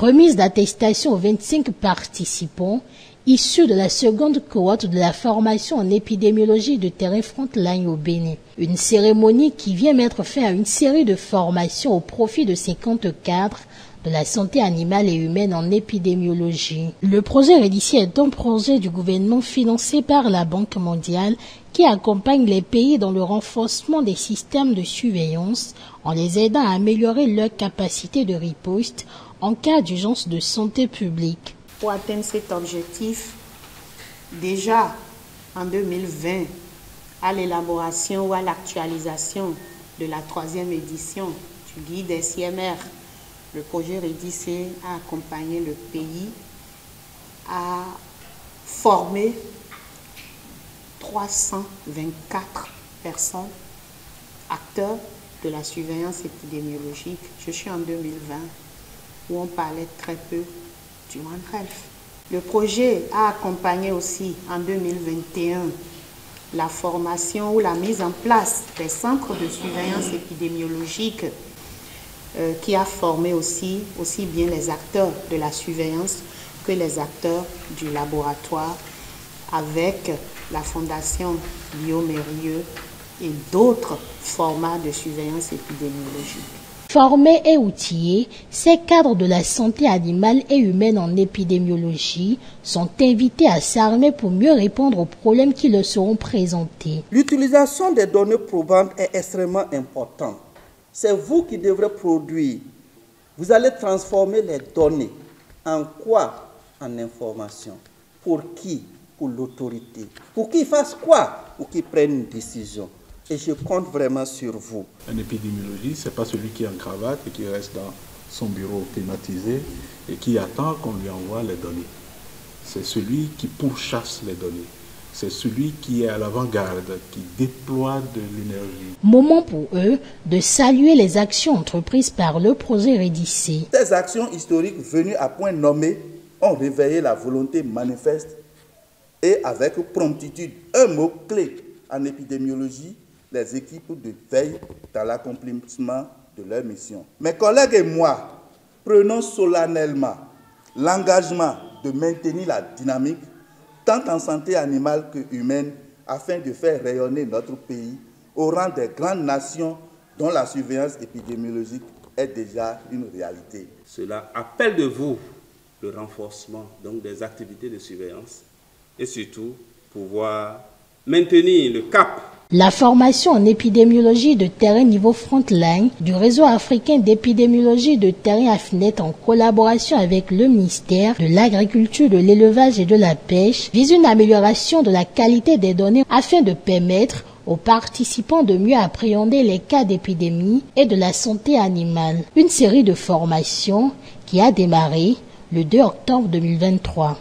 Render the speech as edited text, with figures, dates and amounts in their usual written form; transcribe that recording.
Remise d'attestation aux 25 participants issus de la seconde cohorte de la formation en épidémiologie de terrain Frontline au Bénin. Une cérémonie qui vient mettre fin à une série de formations au profit de 50 cadres de la santé animale et humaine en épidémiologie. Le projet REDICI est un projet du gouvernement financé par la Banque mondiale qui accompagne les pays dans le renforcement des systèmes de surveillance en les aidant à améliorer leur capacité de riposte en cas d'urgence de santé publique. Pour atteindre cet objectif, déjà en 2020, à l'élaboration ou à l'actualisation de la 3e édition du guide SIMR, le projet REDICI a accompagné le pays à former 324 personnes, acteurs de la surveillance épidémiologique. Je suis en 2020, où on parlait très peu du One Health. Le projet a accompagné aussi en 2021 la formation ou la mise en place des centres de surveillance épidémiologique qui a formé aussi bien les acteurs de la surveillance que les acteurs du laboratoire avec la Fondation Biomérieux et d'autres formats de surveillance épidémiologique. Formés et outillés, ces cadres de la santé animale et humaine en épidémiologie sont invités à s'armer pour mieux répondre aux problèmes qui leur seront présentés. L'utilisation des données probantes est extrêmement importante. C'est vous qui devrez produire. Vous allez transformer les données en quoi? En information. Pour qui? Pour l'autorité. Pour qu'ils fassent quoi? Pour qu'ils prennent une décision. Et je compte vraiment sur vous. Un épidémiologiste, ce n'est pas celui qui est en cravate et qui reste dans son bureau climatisé et qui attend qu'on lui envoie les données. C'est celui qui pourchasse les données. C'est celui qui est à l'avant-garde, qui déploie de l'énergie. Moment pour eux de saluer les actions entreprises par le projet REDICI. Ces actions historiques venues à point nommé ont réveillé la volonté manifeste et avec promptitude, un mot-clé en épidémiologie, les équipes de veille dans l'accomplissement de leur mission. Mes collègues et moi prenons solennellement l'engagement de maintenir la dynamique tant en santé animale que humaine afin de faire rayonner notre pays au rang des grandes nations dont la surveillance épidémiologique est déjà une réalité. Cela appelle de vous le renforcement donc, des activités de surveillance et surtout pouvoir maintenir le cap. La formation en épidémiologie de terrain niveau Frontline du réseau africain d'épidémiologie de terrain AFNET en collaboration avec le ministère de l'Agriculture, de l'Élevage et de la Pêche vise une amélioration de la qualité des données afin de permettre aux participants de mieux appréhender les cas d'épidémie et de la santé animale. Une série de formations qui a démarré le 2 octobre 2023.